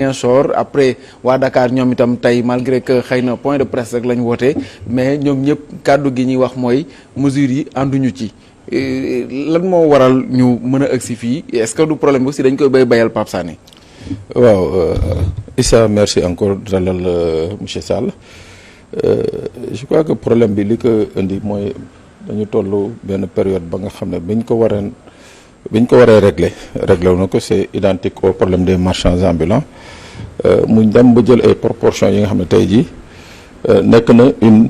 Ziguinchor après waa Dakar ñoom itam tey malgré que xëy na point de presse rek lañ woote mais ñoom ñëpp kàddu gi ñuy wax mooy mesures yi ànduñu ci lan moo waral ñu mën a agsi fii est-ce que du problème aussi dañ koy bayal Pape Sané. waaw Issa merci encore dalal monsieur Sall je crois que problème bi li ko indi mooy dañu toll benn période ba nga xam ne biñ ko waree régler na ko c'est identique au problème des marchands ambulants mu dem ba jël ay proportions yi nga xam ne tey jii nekk na une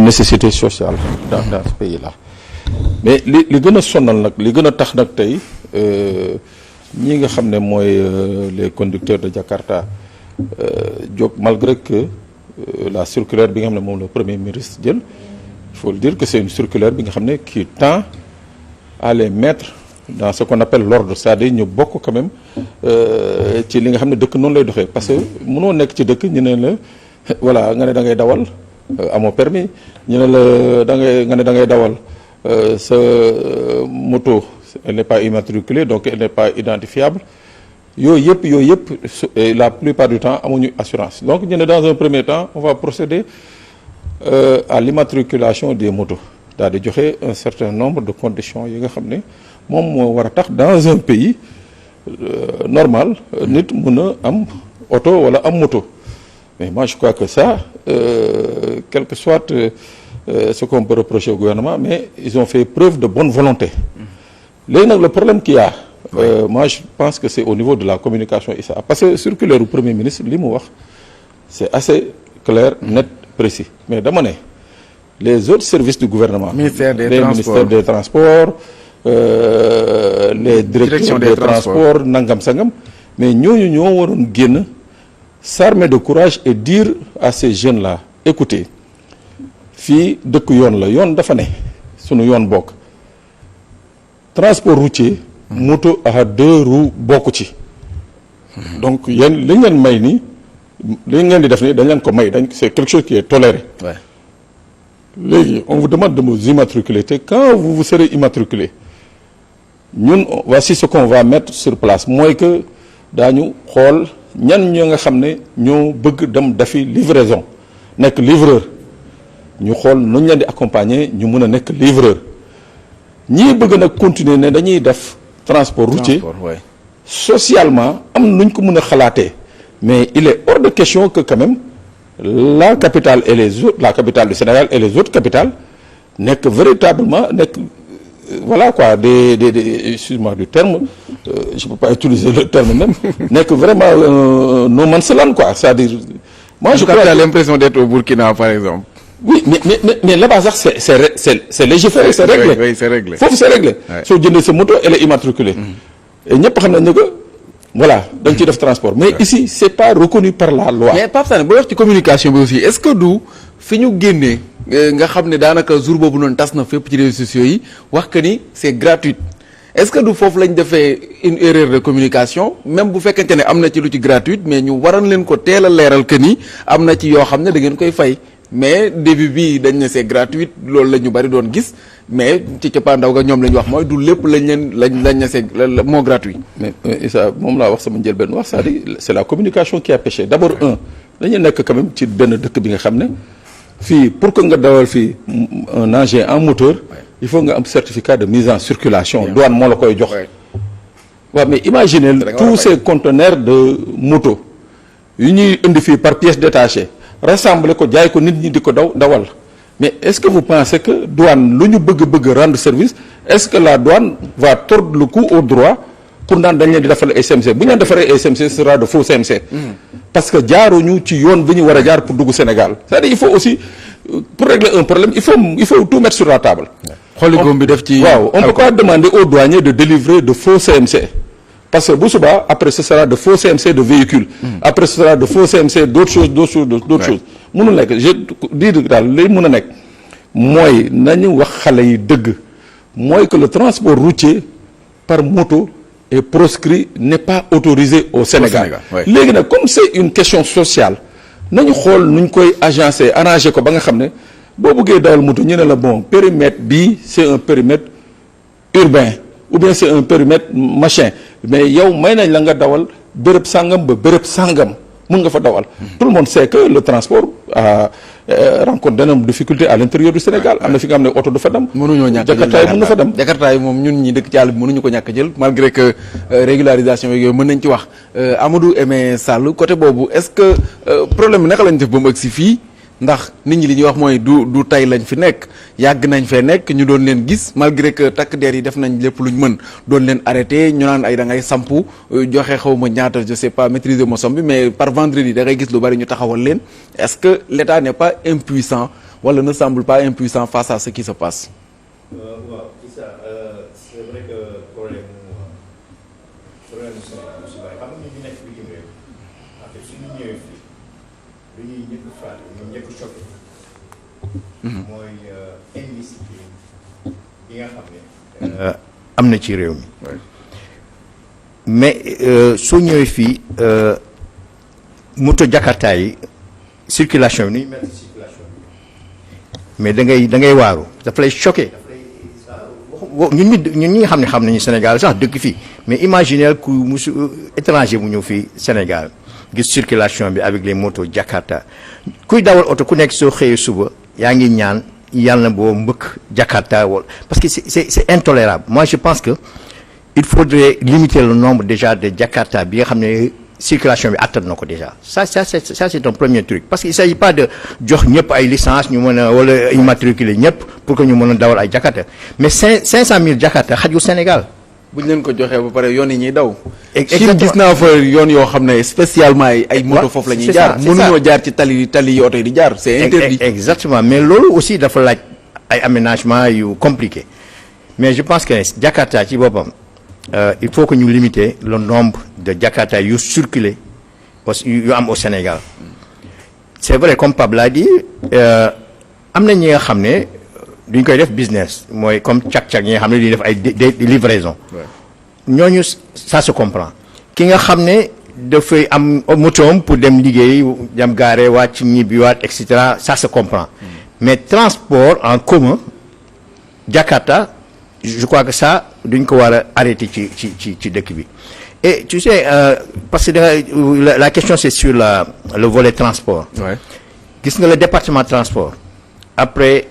nécessité sociale dans ce pays là mais li gën a sonal nag li gën a tax nag tey ñi nga xam ne mooy les conducteurs de Jakarta jóg malgré que la circulaire bi nga xam ne moom le premier ministre jël il faut le dire que c'est une circulaire bi nga xam ne qui tend à les mettre dans ce qu'on appelle l'ordre c'est-à-dire ñu bokk quand même ci li nga xam ne dëkk noonu lay doxee parce que mënoo nekk ci dëkk ñu ne la voilà nga ne da ngay dawal amoo permis ñu ne la nga ne da ngay dawal sa moto elle n'est pas immatriculée donc elle n'est pas identifiable yooyu yëpp la plupart du temps amuñu assurance donc ñu ne dans un premier temps on va procéder à l'immatriculation des motos daal di joxe un certain nombre de conditions yi nga xam ne moom moo war a tax dans un pays normal nit mun a am oto wala am moto mais moi je crois que ça quel que soit ce qu'on peut reprocher au gouvernement mais ils ont fait preuve de bonne volonté léegi nag le problème qu'il y a moi je pense que c'est au niveau de la communication Issa parce que circulaire du premier ministre li mu wax c'est assez clair net précis mais dama ne les autres services du gouvernement ministères des transports les directions des transports nangam sangam mais ñooñu ñoo waroon génn s'armer de courage et dire à ces jeunes là écoutez fii dëkk yoon la yoon dafa ne sunu yoon bokk transport routier moto à 2 roues bokk ci donc yéen li ngeen may nii li ngeen di def nii dañ leen ko may c'est quelque chose qui est toléré léegi on vous demande de vous immatriculer te quand vous serez immatriculé ñun voici ce qu'on va mettre sur place mooy que daañu xool ñan ñoo nga xam ne ñoo bëgg dem defi livraison nekk livreur ñu xool nu ñu leen di accompagner ñu mën a nekk livreur ñii bëgg nag continuer ne dañuy def transport routier socialement am nuñ ko mën a xalaatee mais il est hors de question que quand même la capitale et les autres la capitale du Sénégal et les autres capitales nekk véritablement nekk voilà quoi des excuse-moi du terme je peux pas utiliser le terme même nekk vraiment no man's land quoi c'est-à-dire moi je crois que l'impression d'être au Burkina par exemple. oui mais là-bas sax c'est légiféré c'est réglé oui c'est réglé foofu c'est réglé soo jëndee sa moto elle est immatriculée et ñëpp xam nañ ne que voilà da nga ciy def transport mais ici c'est pas reconnu par la loi. mais Pape Sané boo wax ci communication bi aussi est-ce que du fi ñu génnee nga xam ne daanaka jour boobu noonu tas na fépp ci réseaux sociaux yi wax que ni c'est gratuit est-ce que du foofu lañ defee une erreur de communication même bu fekkente ne am na ci lu ci gratuit mais ñu waroon leen ko teel a leeral que ni am na ci yoo xam ne da ngeen koy fay mais début bi dañ ne c'est gratuit loolu la ñu bari doon gis mais ci cappaandaw ga ñoom la ñu wax mooy du lépp lañ ne c'est moo gratuit. mais Issa moom laa wax sama njëlbeen wax c'est-à-dire c'est la communication qui a péché d'abord dañu nekk quand même ci benn dëkk bi nga xam ne fii pour que nga dawal fii un engin en moteur il faut nga am certificat de mise en circulation douane moo la koy jox waaw mais imaginez tous ces conteneurs de moto yu ñuy indi fii par pièce détachée rassembler ko jaay ko nit ñi di ko dawal mais est-ce que vous pensez que douane lu ñu bëgg rendre service est-ce que la douane va tordre le cou au droit pour naan dañ leen di defal ay CMC bu ñu leen defaree ay CMC sera de faux CMC parce que jaaruñu ci yoon bi ñu war a jaar pour dugg Sénégal c'est-à-dire il faut aussi pour régler un problème il faut tout mettre sur la table xooligoom bi def ci waaw on peut pas demander aux douaniers de délivrer de faux CMC parce que bu subaa après ce sera de faux CMC de véhicules après ce sera de faux CMC d'autres choses mënul nekk je dis daal li mën a nekk mooy nañu wax xale yi dëgg mooy que le transport routier par moto est proscrit n'est pas autorisé au Sénégal léegi nag comme c'est une question sociale nañu xool nuñ koy agencer arranger ko ba nga xam ne boo bëggee dawal moto ñu ne la bon périmètre bii c'est un périmètre urbain ou bien c'est un périmètre machin mais yow may nañ la nga dawal béréb sàngam ba béréb sàngam mun nga fa dawal. Tout le monde sait que le transport rencontre d'énormes difficultés à l'intérieur du Sénégal. am na fi nga xam ne oto du fa dem. mënuñoo ñàkk jël Jakarta yi mën na fa dem. Jakarta yi moom ñun ñi dëkk ci àll bi mënuñu ko ñàkk jël malgré que régularisation yooyu mën nañ ci wax Amadou Aimé Sall côté boobu est-ce que problème bi naka lañ def ba mu agsi fii ndax nit ñi li ñuy wax mooy du tey lañ fi nekk yàgg nañ fee nekk ñu doon leen gis malgré que takk der yi def nañ lépp luñ mën doon leen arrêté ñu naan ay da ngay sampu joxe xaw ma ñaata je sais pas maîtriser ma somme bi mais par vendredi da ngay gis lu bari ñu taxawal leen est-ce que l'État n'est pas impuissant wala ne semble pas impuissant face à ce qui se passe. waaw c'est vrai que problème Sénégal aussi bari xam nga ñu nekk bitim réew en fait suñu ñëwee fii lu ñuy ñëpp faale ñu ñëpp choqué mooy indiscipline bi nga xam ne am na ci réew mi mais soo ñëwee fii moto Jakarta yi circulation bi ni ñu mel circulation bi mais da ngay waaru daf lay choqué ñun ñi nga xam nañu Sénégal sax dëkk fii mais imaginez ku musu étranger bu ñëw fii Sénégal gis circulation bi avec les motos Jakarta kuy dawal oto ku nekk soo xëyee suba yaa ngi ñaan yàlla na boo mbëkk Jakarta wala parce que c'est intolérable. Moi je pense que il faudrait limiter le nombre déjà de Jakarta bi nga xam ne circulation bi attan na ko déjà ça c'est un premier truc parce que il s'agit pas de jox ñëpp ay licence ñu mën a wala immatriculer ñëpp pour que ñu mën a dawal ay Jakarta mais 500 000 Jakarta xajul Sénégal. bu ñu leen ko joxee ba pare yoon yi ñuy daw. exactement gis naa fa yoon yoo xam ne spécialement ay moto foofu la ñuy jaar. mënuñoo jaar ci tali yi oto yi di jaar. c'est interdit. exactement mais loolu aussi dafa laaj ay aménagement yu compliqué mais je pense que Jakarta ci boppam il faut que ñu limiter le nombre de Jakarta yu circuler yu am au Sénégal. c'est vrai comme Pape l'a dit am na ñi nga xam ne duñ koy def business mooy comme cak-cak ñi nga xam ne dañuy def ay livraison ñooñu ça se comprend ki nga xam ne dafay am motoom pour dem liggéey dem gaare wàcc ñibbiwaat et cetera ça se comprend mais transport en commun Jakarta je crois que ça duñ ko war a arrêter ci dëkk bi et tu sais parce que la question c'est sur le volet transport. gis nga le département transport après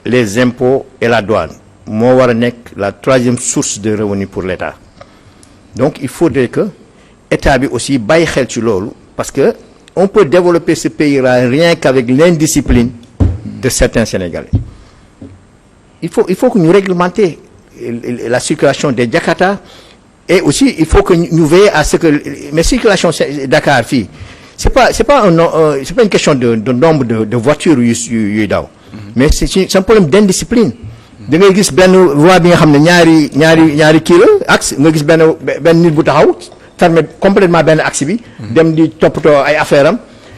les impôts et la douane moo war a nekk la troisième source de revenu pour l'État donc il faudrait que État bi aussi bàyyi xel ci loolu parce que on peut développer ce pays-là rien qu'avec l'indiscipline de certains Sénégalais il faut que ñu réglementer la circulation des Jakarta et aussi il faut que ñu veiller à ce que mais circulation Dakar fii c'est pas une question de nombre de voitures yuy daw mais c'est un problème d'indiscipline da ngay gis benn voie bi nga xam ne ñaari kii la axe nga gis benn nit bu taxaw fermer complètement benn axe bi dem di toppatoo ay affaire am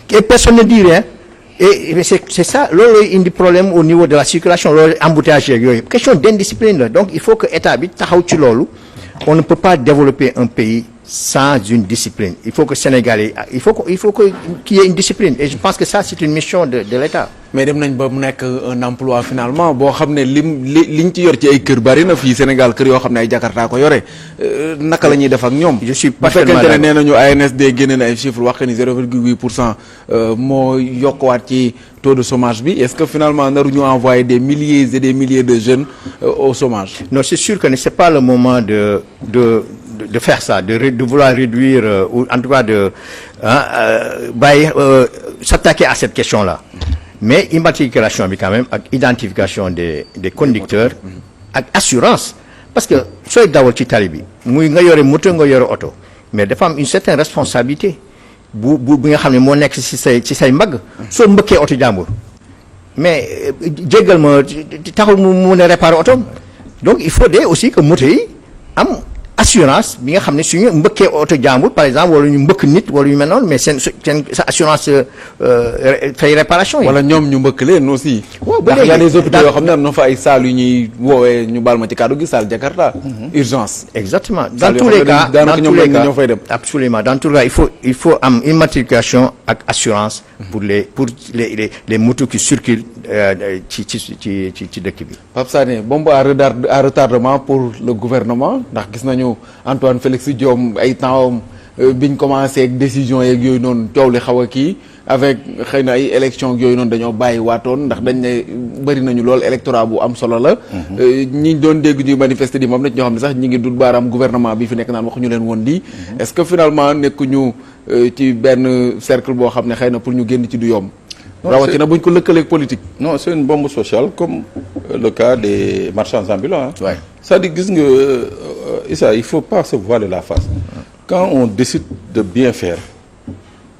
et personne ne dit rien et c'est ça loolu indi problème au niveau de la circulation loolu embouteillage yeeg yooyu question d'indiscipline la donc il faut que état bi taxaw ci loolu on ne peut pas développer un pays sans une discipline il faut que Sénégalais il faut que qu'il y ait une discipline et je pense que ça c'est une mission de l'État. mais dem nañ ba mu nekk un emploi finalement boo xam ne liñ ci yor ci ay kër bari na fii Sénégal kër yoo xam ne ay Jakarta ko yore naka la ñuy def ak ñoom. je suis bu parfaitement fekkente ne nee nañu ANSD génne na ay chiffres wax que ni 0,8% moo yokkuwaat ci taux de chômage bi est-ce que finalement naruñu envoyer des milliers et des milliers de jeunes au chômage. non c'est sûr que c'est pas le moment de faire ça de vouloir réduire ou en tout cas de s'attaquer à cette question-là mais immatriculation bi quand même ak identification des conducteurs ak assurance parce que sooy dawal ci tali bi muy nga yore moto nga yore oto mais dafa am une certaine responsabilité bi nga xam ne moo nekk ci say mbagg soo mbëkkee oto jàmbur mais jéggal ma taxul mu mun a réparer oto donc il faudrait aussi que moto yi am assurance bi nga xam ne suñu mbëkkee oto jàmbur par exemple wala ñu mbëkk nit wala yu mel noonu mais seen sa assurance fay réparation yi. wala ñoom ñu mbëkk leen aussi. waaw ba léegi ndax y a des hôpitaux yoo xam ne am na fa ay salles yu ñuy woowee ñu baal ma ci kàddu gi salle Jakarta. urgence. exactement dans tous les cas ñoo fay dem. absolument dans tous les cas il faut am immatriculation ak assurance pour les motos qui circulent ci dëkk bi. Pape Sané bombe à retardement pour le gouvernement ndax gis nañu Antoine Félix Diome ay temps biñ commencé ak décision yeeg yooyu noonu coow li xaw a kii avec xëy na ay élection yooyu noonu dañoo bàyyi waatoon ndax dañ ne bëri nañu lool électorat bu am solo la. ñi doon dégg ñuy manifester di moom nit ñoo xam ne sax ñi ngi dul baaraam gouvernement bi fi nekk naan waxuñu leen woon lii. est-ce que finalement nekkuñu ci benn cercle boo xam ne xëy na pour ñu génn ci du yomb. rawatina buñ ko lëkkaleeg politique. non c'est une bombe sociale comme le cas des marchands ambulants. Ouais. C'est-à-dire gis nga Issa il faut pas se voiler la face. Quand on décide de bien faire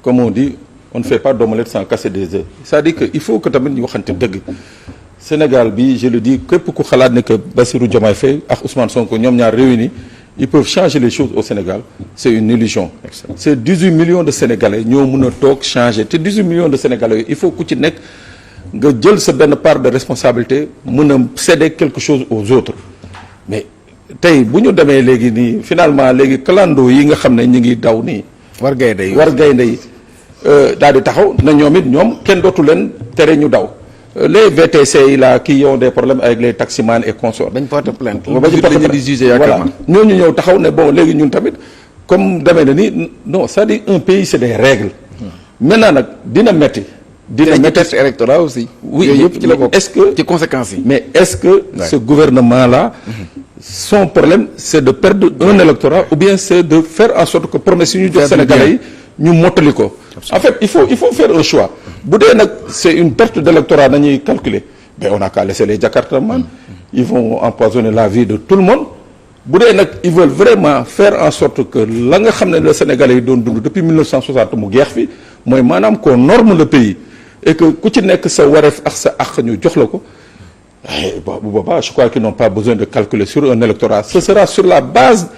comme on dit on ne fait pas d'omelette sans casser des œufs. C'est-à-dire que il faut que tamit ñu waxante dëgg. Sénégal bi je le dis képp ku xalaat ne que Bassirou Diomaye Faye ak Ousmane Sonko ñoom ñaar réunis ils peuvent changer les choses au Sénégal c'est une illusion. C'est 18 millions de Sénégalais ñoo mën a toog changer te 18 millions de Sénégalais il faut ku ci nekk nga jël sa benn part de responsabilité mën a céder quelque chose aux autres mais tey bu ñu demee léegi nii finalement léegi clando yi nga xam ne ñu ngi daw nii. war gaynde yi daal di taxaw na ñoom it ñoom kenn dootu leen tere ñu daw. Les VTC là qui ont des problèmes avec les taximans et consorts. dañ porte plainte. voilà ñooñu ñëw taxaw ne bon léegi ñun tamit comme demee na ni non c'est-à-dire un pays c'est des règles. maintenant nag dina metti. dina metti test électoral aussi. oui yooyu yëpp ci la bokk est-ce que ci conséquences yi. mais est-ce que ce gouvernement là. son problème c'est de perdre un électorat ou bien c'est de faire en sorte que promesse yi ñu jox Sénégalais yi ñu mottali ko. en fait il faut faire un choix. bu dee nag c'est une perte d'électorat nañuy calculer mais on n'a qu'à laisser les Jakartaman ils vont empoisonner la vie de tout le monde bu dee nag ils veulent vraiment faire en sorte que la nga xam ne le Sénégalais yi doon dund depuis 1960 mu geex fi mooy maanaam qu'on norme le pays et que ku ci nekk sa wareef ak sa àq ñu jox la ko bu boobaa je crois qu'ils n'ont pas besoin de calculer sur un électorat ce sera sur la base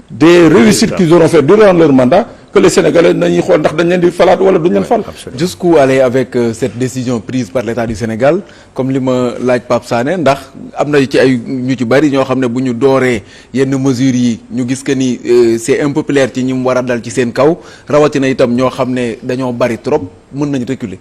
des réussites qu'ils auront fait durant leur mandat que les Sénégalais nañuy xool ndax dañ leen di falaat wala duñ leen fal. Jusqu'où aller avec cette décision prise par l'État du Sénégal comme li ma laaj Pape Sané ndax am na ci ay ñu ci bari ñoo xam ne bu ñu dooree yenn mesures yi ñu gis que ni c'est impopulaire ci ñi mu war a dal ci seen kaw rawatina itam ñoo xam ne dañoo bari trop mën nañu reculer.